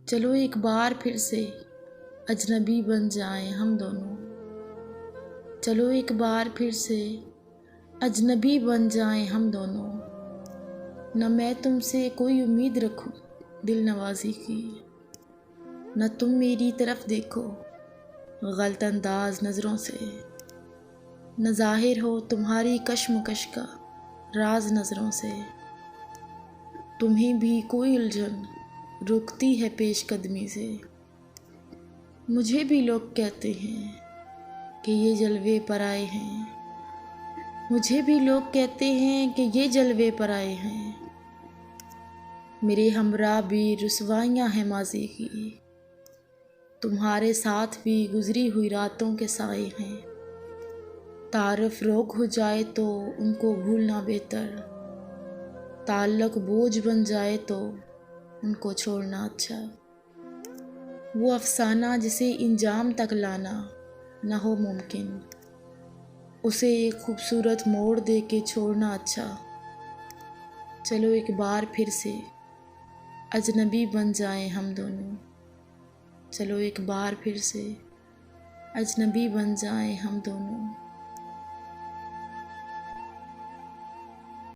चलो एक बार फिर से अजनबी बन जाएं हम दोनों। चलो एक बार फिर से अजनबी बन जाएं हम दोनों। न मैं तुमसे कोई उम्मीद रखूं दिल नवाजी की, न तुम मेरी तरफ देखो गलत अंदाज नज़रों से, न ज़ाहिर हो तुम्हारी कश्मकश का राज नज़रों से। तुम्हें भी कोई उलझन रुकती है पेशकदमी से। मुझे भी लोग कहते हैं कि ये जलवे पर आए हैं। मुझे भी लोग कहते हैं कि ये जलवे पर आए हैं। मेरे हमरा भी रुसवाइयाँ हैं माज़ी की, तुम्हारे साथ भी गुजरी हुई रातों के साए हैं। तारफ़ रोक हो जाए तो उनको भूलना बेहतर, ताल्लुक़ बोझ बन जाए तो उनको छोड़ना अच्छा। वो अफ़साना जिसे इंजाम तक लाना न हो मुमकिन, उसे एक खूबसूरत मोड़ दे के छोड़ना अच्छा। चलो एक बार फिर से अजनबी बन जाएं हम दोनों। चलो एक बार फिर से अजनबी बन जाएं हम दोनों।